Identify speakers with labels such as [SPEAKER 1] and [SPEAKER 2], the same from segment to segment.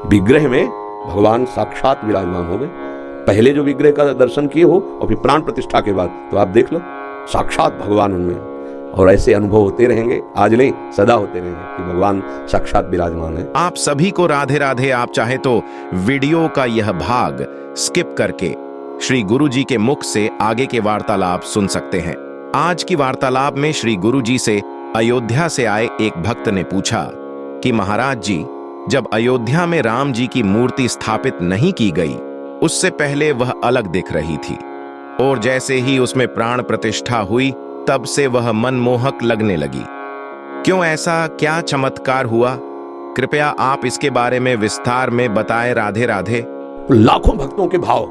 [SPEAKER 1] विग्रह में भगवान साक्षात विराजमान हो गए। पहले जो विग्रह का दर्शन किए हो और फिर प्राण प्रतिष्ठा के बाद तो आप देख लो साक्षात भगवान उनमें। और ऐसे अनुभव होते रहेंगे, आज नहीं सदा होते रहेंगे कि भगवान साक्षात विराजमान है।
[SPEAKER 2] आप सभी को राधे राधे। आप चाहे तो वीडियो का यह भाग स्किप करके श्री गुरु जी के मुख से आगे के वार्तालाप सुन सकते हैं। आज की वार्तालाप में श्री गुरु जी से अयोध्या से आए एक भक्त ने पूछा कि महाराज जी, जब अयोध्या में राम जी की मूर्ति स्थापित नहीं की गई, उससे पहले वह अलग दिख रही थी और जैसे ही उसमें प्राण प्रतिष्ठा हुई तब से वह मनमोहक लगने लगी। क्यों ऐसा, क्या चमत्कार हुआ? कृपया आप इसके बारे में विस्तार में बताएं। राधे राधे।
[SPEAKER 1] लाखों भक्तों के भाव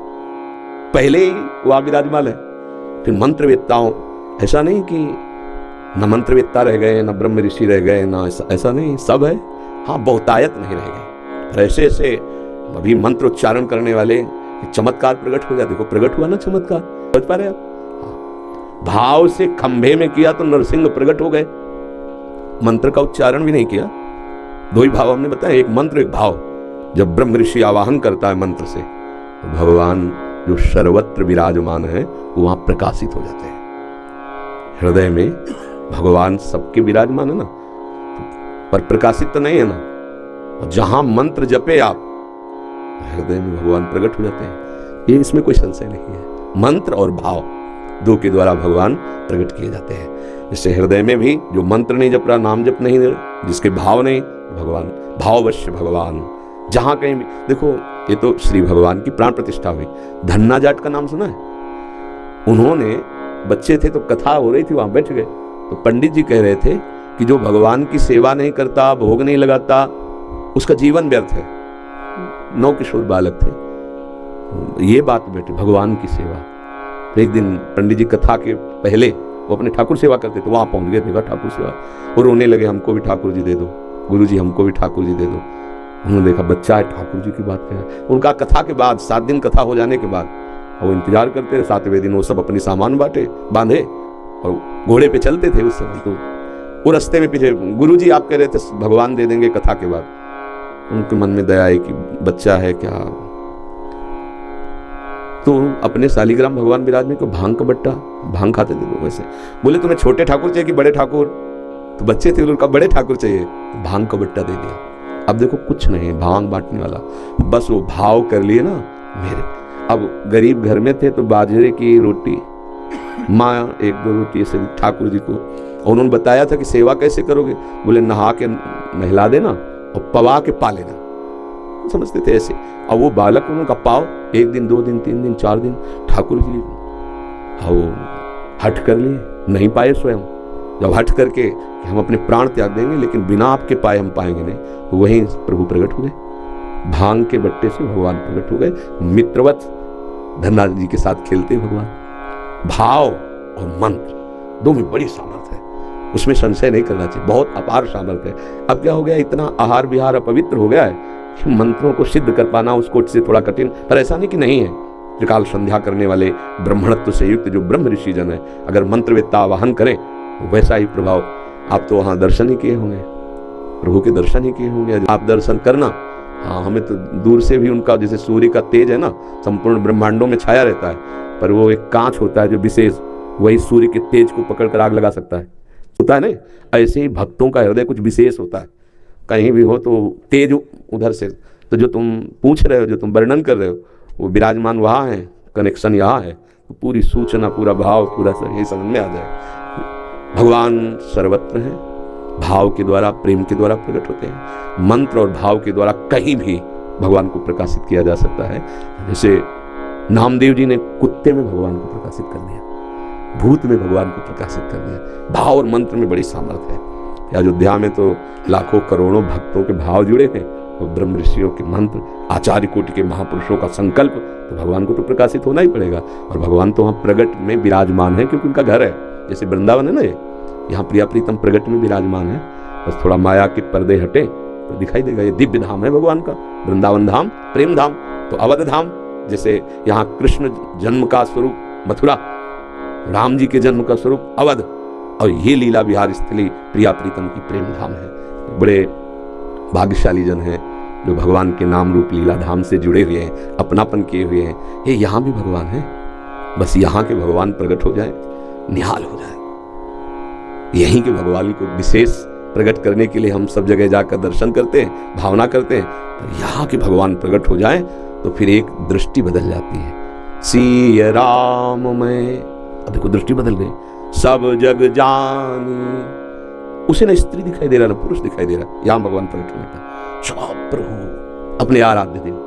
[SPEAKER 1] पहले ही वह विराजमान है। फिर मंत्रवेत्ताओं, ऐसा नहीं कि न मंत्रवेत्ता रह गए न ब्रह्म ऋषि रह गए, ना ऐसा नहीं, सब है। हाँ, बहुतायत नहीं रह गए। पर ऐसे ऐसे अभी मंत्र उच्चारण करने वाले चमत्कार प्रकट हो जाए। देखो प्रकट हुआ ना चमत्कार, समझ पा रहे आप? भाव से खंभे में किया तो नरसिंह प्रकट हो गए। मंत्र का उच्चारण भी नहीं किया, दो ही भाव हमने बताया, एक मंत्र एक भाव। जब ब्रह्म ऋषि आवाहन करता है मंत्र से तो भगवान जो सर्वत्र विराजमान है वो वहां प्रकाशित हो जाते हैं। हृदय में भगवान सबके विराजमान है ना, पर प्रकाशित तो नहीं है ना। जहां मंत्र जपे आप, हृदय में भगवान प्रकट हो जाते हैं। ये इसमें कोई संशय नहीं है। मंत्र और भाव दो के द्वारा भगवान प्रकट किए जाते हैं। इससे हृदय में भी जो मंत्र नहीं जप रहा, नाम जप नहीं, जिसके भाव नहीं, भगवान भाववश्य भगवान जहां कहीं भी देखो। ये तो श्री भगवान की प्राण प्रतिष्ठा हुई। धन्ना जाट का नाम सुना है? उन्होंने बच्चे थे तो कथा हो रही थी, वहां बैठ गए तो पंडित जी कह रहे थे कि जो भगवान की सेवा नहीं करता, भोग नहीं लगाता, उसका जीवन व्यर्थ है। 9 किशोर बालक थे। ये बात बेटे, भगवान की सेवा। तो एक दिन पंडित जी कथा के पहले वो अपने ठाकुर सेवा करते थे, वहां पहुंच गए, देखा ठाकुर सेवा और रोने लगे, हमको भी ठाकुर जी दे दो, गुरु जी हमको भी ठाकुर जी दे दो। उन्होंने देखा बच्चा है, ठाकुर जी की बात कह रहा है। उनका कथा के बाद 7 दिन कथा हो जाने के बाद वो इंतजार करते रहे। 7वें दिन वो सब अपनी सामान बांधे और घोड़े पे चलते थे उस समय। तो वो रास्ते में पीछे गुरु जी आप कह रहे थे भगवान दे देंगे कथा के बाद। उनके मन में दया आई कि बच्चा है क्या, तो अपने शालिग्राम भगवान विराजमान को भांग का बट्टा, भांग खाते थे लोग वैसे। बोले तुम्हें छोटे ठाकुर चाहिए कि बड़े ठाकुर? तो बच्चे थे, उनका बड़े ठाकुर चाहिए, तो भांग का बट्टा दे दिया। अब देखो कुछ नहीं है भांग बांटने वाला, बस वो भाव कर लिए ना मेरे। अब गरीब घर में थे तो बाजरे की रोटी, माँ 1-2 रोटी ऐसे ठाकुर जी को। और उन्होंने बताया था कि सेवा कैसे करोगे? बोले नहा के नहला देना और पवा के पा लेना, समझते थे ऐसे। अब वो बालक उनका पाव 1 दिन 2 दिन 3 दिन 4 दिन ठाकुर जी हट कर लिए, नहीं पाए स्वयं। जब हट करके कि हम अपने प्राण त्याग देंगे लेकिन बिना आपके पाए हम पाएंगे नहीं, तो वहीं प्रभु प्रकट हो गए। भांग के बट्टे से भगवान प्रकट हो गए, मित्रवत धन्ना जी के साथ खेलते भगवान। भाव और मंत्र दो में बड़ी सामर्थ्य है, उसमें संशय नहीं करना चाहिए, बहुत अपार सामर्थ्य है। अब क्या हो गया, इतना आहार विहार अपवित्र हो गया है कि मंत्रों को सिद्ध कर पाना उसको से थोड़ा कठिन। पर ऐसा नहीं कि नहीं है। त्रिकाल संध्या करने वाले ब्रह्मणत्व से युक्त जो ब्रह्म ऋषि जन है, अगर मंत्रवेत्ता आवाहन करें वैसा ही प्रभाव। आप तो वहां दर्शन ही किए होंगे, प्रभु के दर्शन ही किए होंगे। आप दर्शन करना, हाँ हमें तो दूर से भी उनका, जैसे सूर्य का तेज है ना संपूर्ण ब्रह्मांडों में छाया रहता है, पर वो एक कांच होता है जो विशेष, वही सूर्य के तेज को पकड़कर आग लगा सकता है, होता है ना। ऐसे ही भक्तों का हृदय कुछ विशेष होता है, कहीं भी हो तो तेज उधर से। तो जो तुम पूछ रहे हो, जो तुम वर्णन कर रहे हो, वो विराजमान वहाँ है, कनेक्शन यहाँ है, तो पूरी सूचना, पूरा भाव, पूरा यही समझ में आ जाए। भगवान सर्वत्र है, भाव के द्वारा, प्रेम के द्वारा प्रकट होते हैं। मंत्र और भाव के द्वारा कहीं भी भगवान को प्रकाशित किया जा सकता है। जैसे नामदेव जी ने कुत्ते में भगवान को प्रकाशित कर दिया, भूत में भगवान को प्रकाशित कर दिया। भाव और मंत्र में बड़ी सामर्थ्य है। अयोध्या में तो लाखों करोड़ों भक्तों के भाव जुड़े हैं और ब्रह्म ऋषियों के मंत्र, आचार्य कोटि के महापुरुषों का संकल्प, तो भगवान को तो प्रकाशित होना ही पड़ेगा। और भगवान तो वहाँ प्रगट में विराजमान है, क्योंकि उनका घर है। जैसे वृंदावन है ना, ये यहाँ प्रिया प्रीतम प्रगट में विराजमान है। बस थोड़ा माया के पर्दे हटे तो दिखाई देगा। ये दिव्य धाम है भगवान का, वृंदावन धाम, प्रेम धाम। तो अवध धाम, जैसे यहाँ कृष्ण जन्म का स्वरूप मथुरा, राम जी के जन्म का स्वरूप अवध, और ये लीला विहार स्थली प्रिया प्रीतम की प्रेम धाम है। बड़े भाग्यशाली जन हैं जो भगवान के नाम रूप लीला धाम से जुड़े हुए हैं, अपनापन किए हुए हैं, ये यहाँ भी भगवान है। बस यहाँ के भगवान प्रकट हो जाए, निहाल हो जाए। यहीं के भगवान को विशेष प्रकट करने के लिए हम सब जगह जाकर दर्शन करते हैं, भावना करते हैं। तो यहाँ के भगवान प्रकट हो जाए तो फिर एक दृष्टि बदल जाती है। सिय राम में, अब देखो दृष्टि बदल गई। सब जग जानी, उसे ना स्त्री दिखाई दे रहा ना पुरुष दिखाई दे रहा, यहाँ भगवान प्रकट होने का। सब प्रभु अपने आराध्य देव,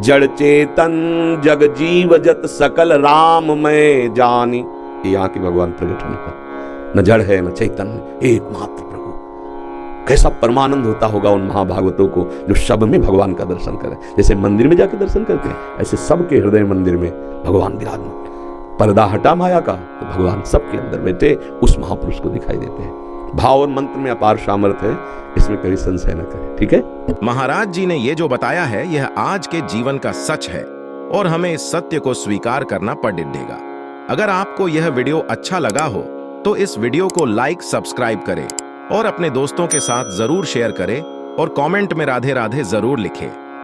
[SPEAKER 1] जड़ चेतन जग जीव जत सकल राम में जानी, यहाँ के भगवान प्रकट होने का। न जड़ है न चैतन्य, एकमात्र प्रभु। कैसा परमानंद होता होगा उन महाभागवतों को जो शब में भगवान का दर्शन करें। जैसे मंदिर में जाके दर्शन करते हैं, ऐसे सबके हृदय मंदिर में भगवान विराजमान। पर्दा हटा माया का तो भगवान सबके अंदर बैठे उस महापुरुष को दिखाई देते हैं। भाव और मंत्र में अपार सामर्थ्य है, इसमें कभी संशय न करें। ठीक है।
[SPEAKER 2] महाराज जी ने ये जो बताया है यह आज के जीवन का सच है और हमें इस सत्य को स्वीकार करना पड़ेगा। अगर आपको यह वीडियो अच्छा लगा हो तो इस वीडियो को लाइक, सब्सक्राइब करें और अपने दोस्तों के साथ जरूर शेयर करें और कमेंट में राधे राधे जरूर लिखें।